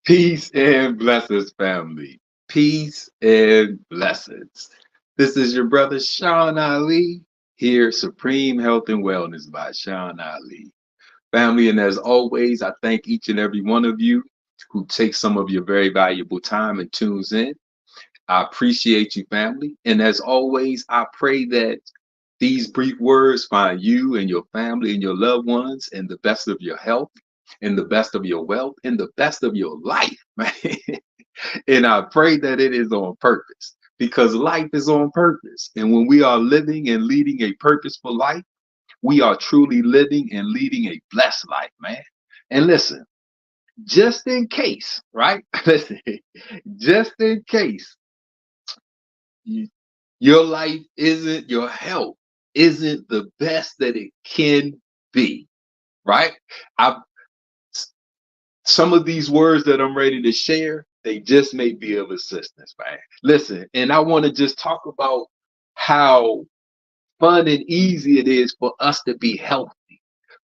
Peace and blessings, family. Peace and blessings. This is your brother Sean Ali here, Supreme Health and Wellness by Sean Ali. Family, and as always, I thank each and every one of you who takes some of your very valuable time and tunes in. I appreciate you, family. And as always, I pray that these brief words find you and your family and your loved ones in the best of your health, in the best of your wealth, in the best of your life, man. And I pray that it is on purpose because life is on purpose. And when we are living and leading a purposeful life, we are truly living and leading a blessed life, man. And listen, just in case, right? Listen, just in case you, your life isn't, your health isn't the best that it can be, right? I Some of these words that I'm ready to share, they just may be of assistance, man. Listen, and I want to just talk about how fun and easy it is for us to be healthy.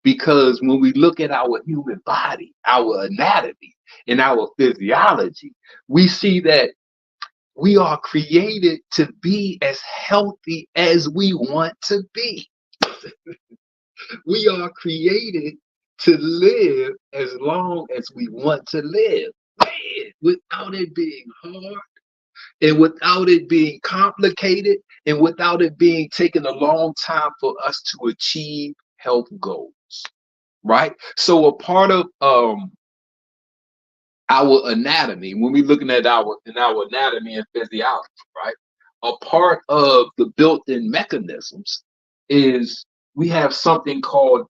Because when we look at our human body, our anatomy, and our physiology, we see that we are created to be as healthy as we want to be. We are created to live as long as we want to live, man, without it being hard and without it being complicated and without it being taking a long time for us to achieve health goals, right? So a part of our anatomy, when we're looking at our anatomy and physiology, right? A part of the built-in mechanisms is we have something called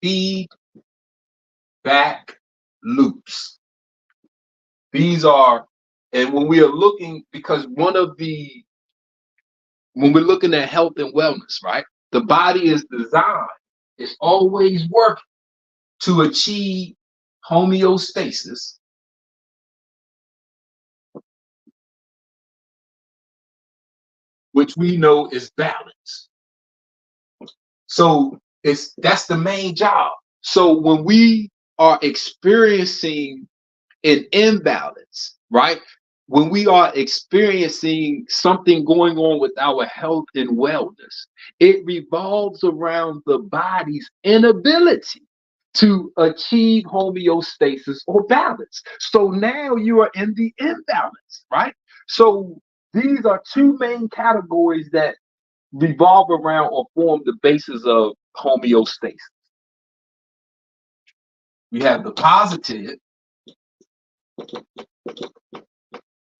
feedback loops. These are, and when we are looking, because when we're looking at health and wellness, right? The body is designed, it's always working to achieve homeostasis, which we know is balance. So that's the main job. So when we are experiencing an imbalance, right? When we are experiencing something going on with our health and wellness, it revolves around the body's inability to achieve homeostasis or balance. So now you are in the imbalance, right? So these are two main categories that revolve around or form the basis of homeostasis. We have the positive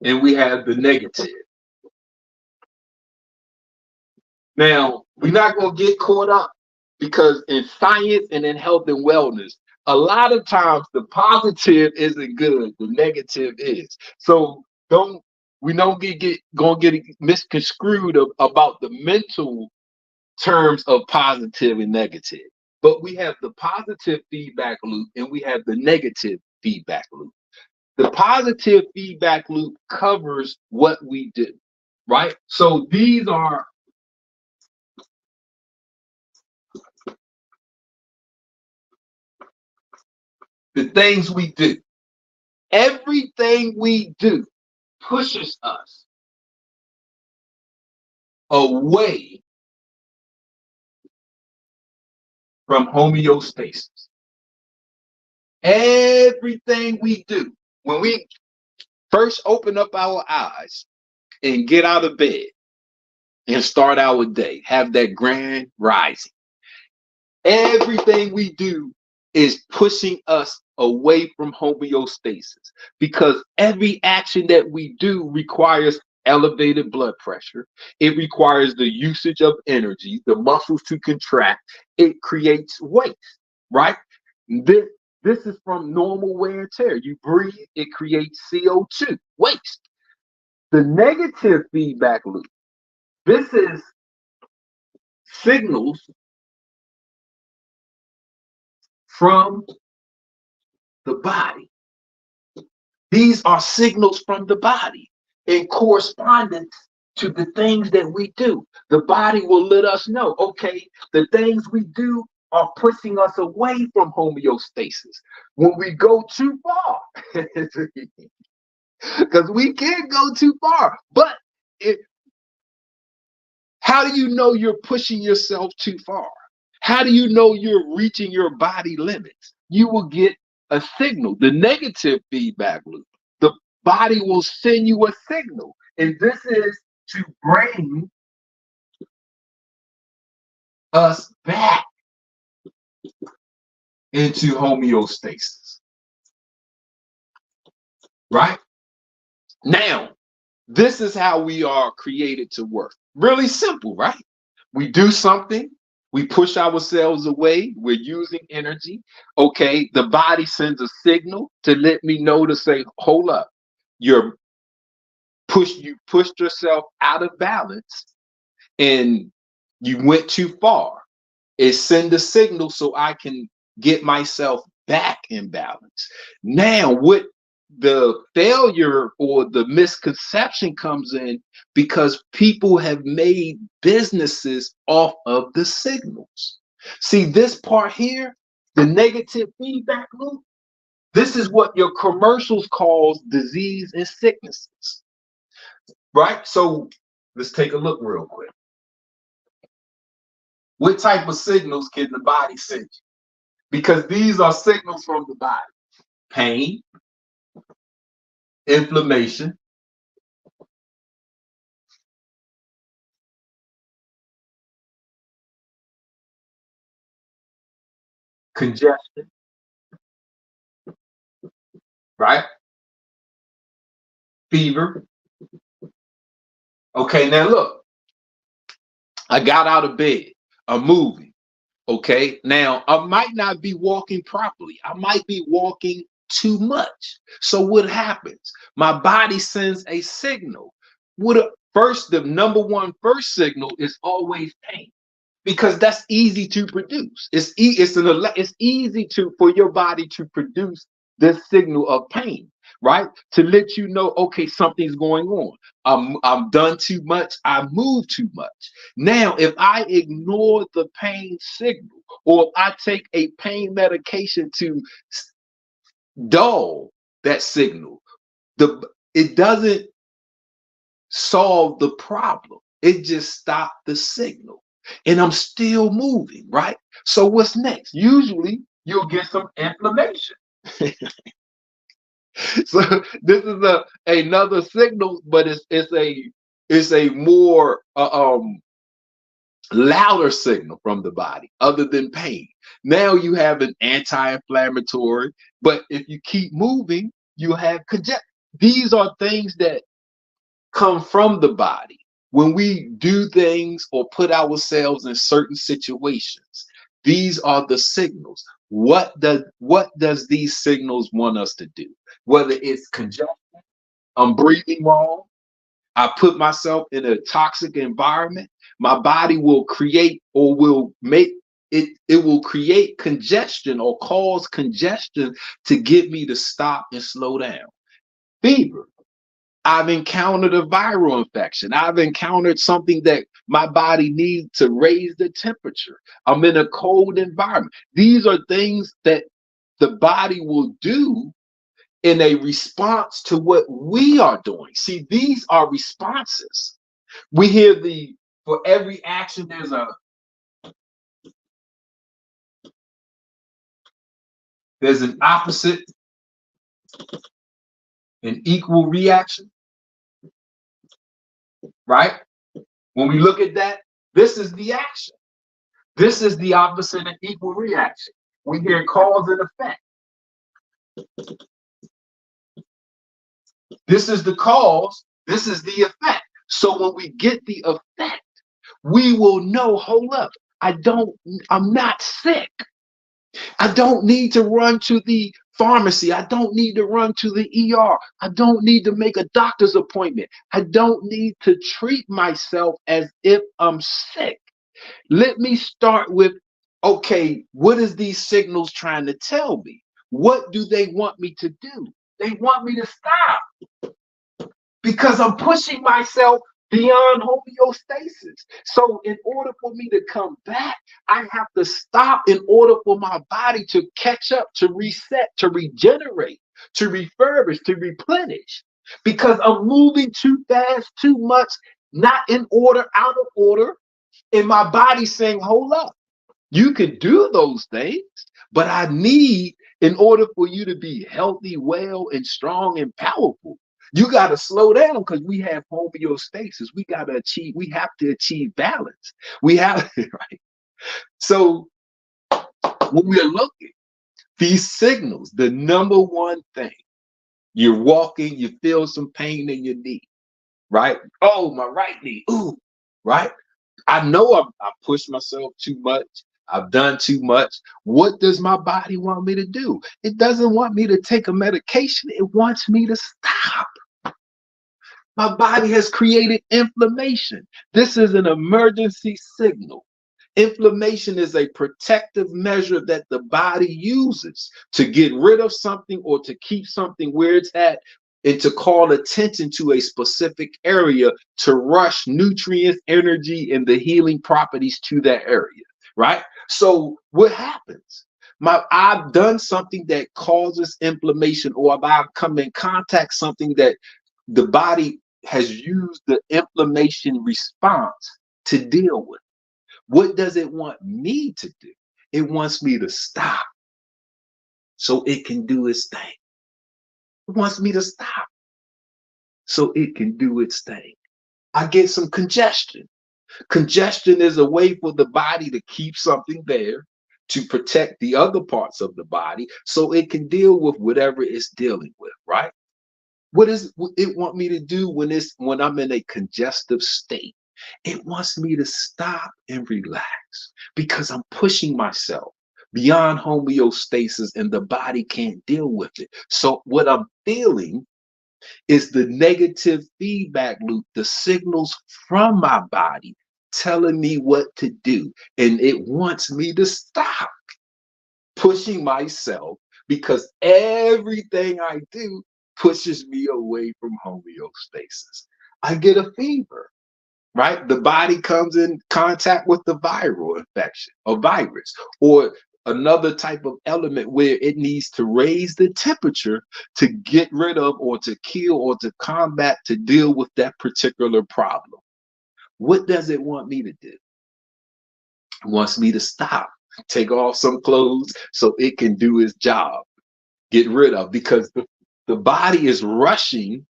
and we have the negative. Now, we're not going to get caught up because in science and in health and wellness, a lot of times the positive isn't good, the negative is. So we don't gonna get misconstrued about the mental terms of positive and negative. But we have the positive feedback loop and we have the negative feedback loop. The positive feedback loop covers what we do, right? So these are the things we do. Everything we do pushes us away from homeostasis. Everything we do, when we first open up our eyes and get out of bed and start our day, have that grand rising, everything we do is pushing us away from homeostasis because every action that we do requires elevated blood pressure. It requires the usage of energy, the muscles to contract. It creates waste, right? This, this is from normal wear and tear. You breathe, it creates CO2, waste. The negative feedback loop, this is signals from the body. These are signals from the body in correspondence to the things that we do. The body will let us know, okay, the things we do are pushing us away from homeostasis when we go too far. Because we can go too far. But how do you know you're pushing yourself too far? How do you know you're reaching your body limits? You will get a signal, the negative feedback loop. The body will send you a signal. And this is to bring us back into homeostasis. Right? Now, this is how we are created to work. Really simple, right? We do something, we push ourselves away, we're using energy. Okay, the body sends a signal to let me know to say, hold up, you pushed yourself out of balance and you went too far. It sends a signal so I can get myself back in balance. Now, what the failure or the misconception comes in because people have made businesses off of the signals. See, this part here, the negative feedback loop, this is what your commercials calls disease and sicknesses, right? So let's take a look real quick. What type of signals can the body send you? Because these are signals from the body. Pain, inflammation, congestion, right? Fever. Okay, now look, I got out of bed. I'm moving. Okay, now I might not be walking properly. I might be walking too much. So what happens? My body sends a signal. The number one first signal is always pain. Because that's easy to produce. It's easy for your body to produce this signal of pain, right? To let you know, okay, something's going on. I'm done too much. I move too much. Now, if I ignore the pain signal, or if I take a pain medication to dull that signal, it doesn't solve the problem. It just stopped the signal. And I'm still moving, right? So what's next? Usually you'll get some inflammation. So this is another signal, but it's a more louder signal from the body other than pain. Now you have an anti-inflammatory, but if you keep moving, you have congestion. These are things that come from the body when we do things or put ourselves in certain situations. These are the signals. What does these signals want us to do? Whether it's congestion, I'm breathing wrong, I put myself in a toxic environment, my body will create or will make it will create congestion or cause congestion to get me to stop and slow down. Fever. I've encountered a viral infection. I've encountered something that my body needs to raise the temperature. I'm in a cold environment. These are things that the body will do in a response to what we are doing. See, these are responses. We hear for every action, there's an opposite and equal reaction, right? When we look at that, this is the action. This is the opposite and equal reaction. We hear cause and effect. This is the cause, this is the effect. So when we get the effect, we will know, hold up, I'm not sick. I don't need to run to the pharmacy. I don't need to run to the ER. I don't need to make a doctor's appointment. I don't need to treat myself as if I'm sick. Let me start with, okay, what is these signals trying to tell me? What do they want me to do? They want me to stop because I'm pushing myself beyond homeostasis. So in order for me to come back, I have to stop in order for my body to catch up, to reset, to regenerate, to refurbish, to replenish. Because I'm moving too fast, too much, not in order, out of order, and my body saying, hold up. You can do those things, but I need, in order for you to be healthy, well, and strong and powerful, you got to slow down because we have homeostasis. We have to achieve balance. We have, right? So when we're looking, these signals, the number one thing, you're walking, you feel some pain in your knee, right? Oh, my right knee, ooh, right? I know I pushed myself too much. I've done too much. What does my body want me to do? It doesn't want me to take a medication. It wants me to stop. My body has created inflammation. This is an emergency signal. Inflammation is a protective measure that the body uses to get rid of something or to keep something where it's at and to call attention to a specific area to rush nutrients, energy, and the healing properties to that area, right? So what happens? I've done something that causes inflammation, or if I've come in contact something that the body has used the inflammation response to deal with. What does it want me to do? It wants me to stop so it can do its thing. It wants me to stop so it can do its thing. I get some congestion. Congestion is a way for the body to keep something there to protect the other parts of the body so it can deal with whatever it's dealing with, right? What does it want me to do when I'm in a congestive state? It wants me to stop and relax because I'm pushing myself beyond homeostasis and the body can't deal with it. So what I'm feeling is the negative feedback loop, the signals from my body telling me what to do. And it wants me to stop pushing myself because everything I do pushes me away from homeostasis. I get a fever, right? The body comes in contact with the viral infection, a virus, or another type of element where it needs to raise the temperature to get rid of or to kill or to combat, to deal with that particular problem. What does it want me to do? It wants me to stop, take off some clothes so it can do its job, get rid of, because the body is rushing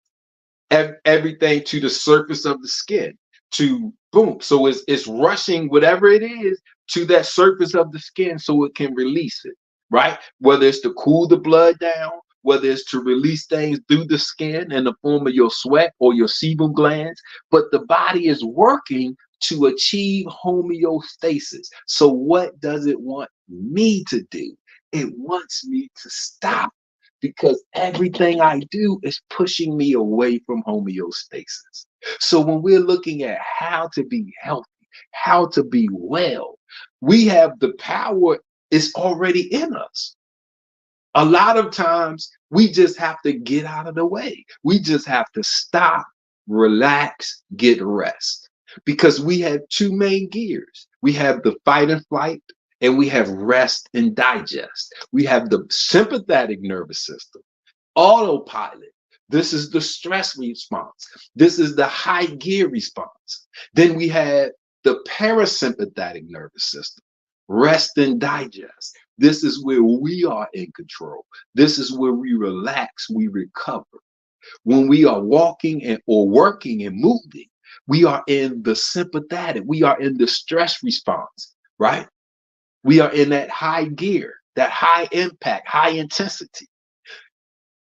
everything to the surface of the skin to boom. So it's rushing whatever it is to that surface of the skin so it can release it, right? Whether it's to cool the blood down, whether it's to release things through the skin in the form of your sweat or your sebum glands, but the body is working to achieve homeostasis. So what does it want me to do? It wants me to stop because everything I do is pushing me away from homeostasis. So when we're looking at how to be healthy, how to be well, we have the power, it's already in us. A lot of times we just have to get out of the way. We just have to stop, relax, get rest. Because we have two main gears. We have the fight and flight, and we have rest and digest. We have the sympathetic nervous system, autopilot. This is the stress response. This is the high gear response. Then we have the parasympathetic nervous system, rest and digest. This is where we are in control. This is where we relax, we recover. When we are walking or working and moving, we are in the sympathetic, we are in the stress response, right? We are in that high gear, that high impact, high intensity.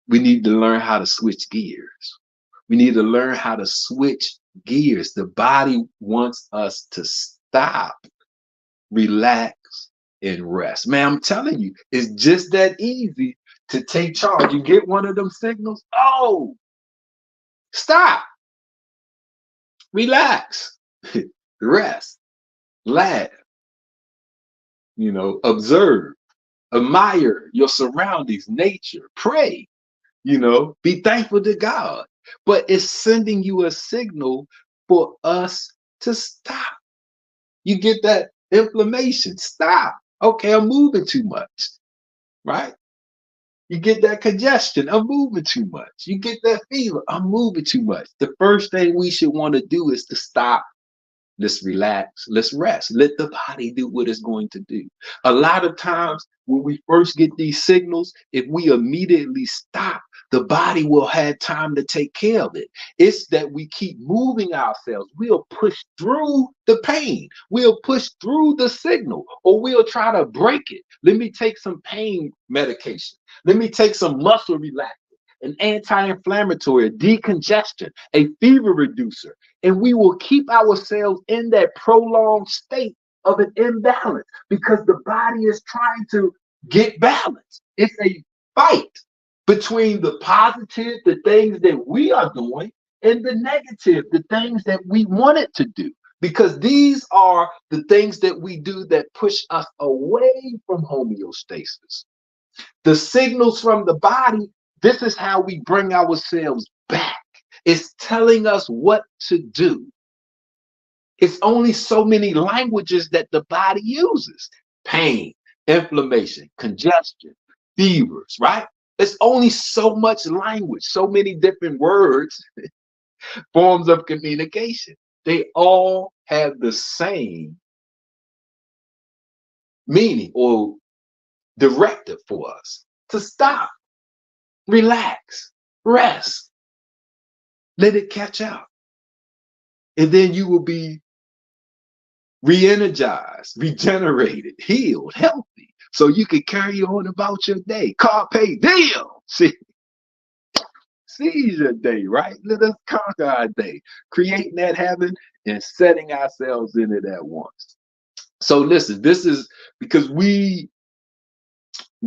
We need to learn how to switch gears. We need to learn how to switch gears. The body wants us to stop, relax, and rest. Man, I'm telling you, it's just that easy to take charge. You get one of them signals, oh, stop, relax, rest, laugh, observe, admire your surroundings, nature, pray, be thankful to God. But it's sending you a signal for us to stop. You get that inflammation, stop. Okay, I'm moving too much, right? You get that congestion, I'm moving too much. You get that fever, I'm moving too much. The first thing we should want to do is to stop. Let's relax. Let's rest. Let the body do what it's going to do. A lot of times when we first get these signals, if we immediately stop, the body will have time to take care of it. It's that we keep moving ourselves. We'll push through the pain. We'll push through the signal, or we'll try to break it. Let me take some pain medication. Let me take some muscle relaxant, an anti-inflammatory, a decongestion, a fever reducer, and we will keep ourselves in that prolonged state of an imbalance because the body is trying to get balance. It's a fight between the positive, the things that we are doing, and the negative, the things that we want it to do. Because these are the things that we do that push us away from homeostasis. The signals from the body, this is how we bring ourselves back. It's telling us what to do. It's only so many languages that the body uses. Pain, inflammation, congestion, fevers, right? It's only so much language, so many different words, forms of communication. They all have the same meaning or directive for us to stop, relax, rest, let it catch up. And then you will be re-energized, regenerated, healed, healthy, so you can carry on about your day. Carpe diem. Seize your day, right? Let us conquer our day, creating that heaven and setting ourselves in it at once. So listen, this is because we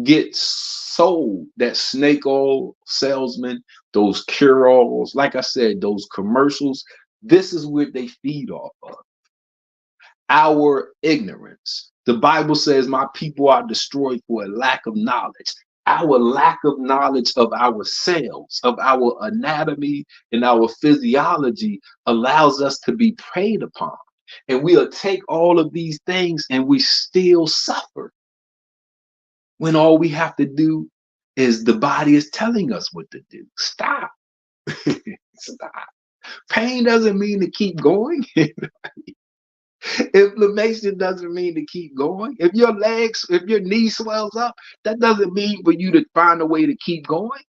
get sold that snake oil salesman, those cure-alls, like I said, those commercials. This is what they feed off of. Our ignorance. The Bible says, my people are destroyed for a lack of knowledge. Our lack of knowledge of ourselves, of our anatomy and our physiology allows us to be preyed upon. And we'll take all of these things and we still suffer. When all we have to do is the body is telling us what to do. Stop. Stop. Pain doesn't mean to keep going. Inflammation doesn't mean to keep going. If your knee swells up, that doesn't mean for you to find a way to keep going.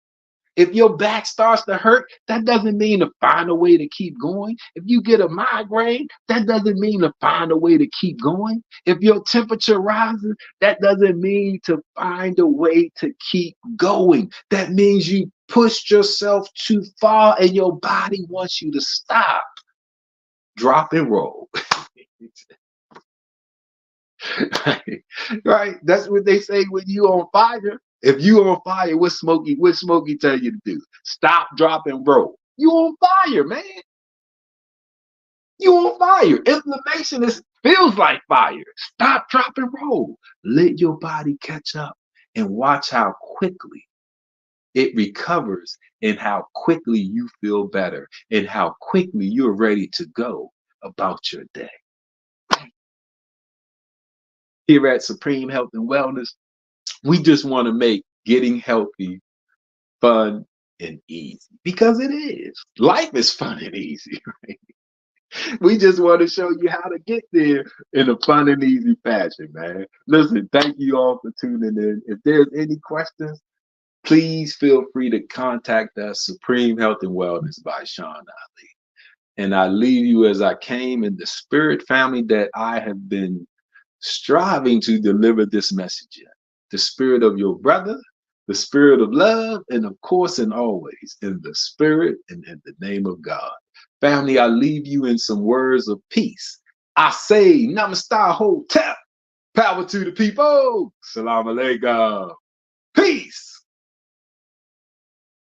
If your back starts to hurt, that doesn't mean to find a way to keep going. If you get a migraine, that doesn't mean to find a way to keep going. If your temperature rises, that doesn't mean to find a way to keep going. That means you pushed yourself too far and your body wants you to stop, drop and roll. Right? That's what they say when you on fire. If you on fire, what Smokey tell you to do? Stop, drop, and roll. You on fire, man. You on fire. Inflammation feels like fire. Stop, drop, and roll. Let your body catch up and watch how quickly it recovers and how quickly you feel better and how quickly you're ready to go about your day. Here at Supreme Health and Wellness, we just want to make getting healthy fun and easy, because it is. Life is fun and easy, right? We just want to show you how to get there in a fun and easy fashion, man. Listen, thank you all for tuning in. If there's any questions, please feel free to contact us, Supreme Health and Wellness by Sean Ali. And I leave you as I came in the spirit, family, that I have been striving to deliver this message in. The spirit of your brother, the spirit of love, and of course, and always, in the spirit and in the name of God. Family, I leave you in some words of peace. I say, Namaste Hotel. Power to the people. Salam alaikum. Peace.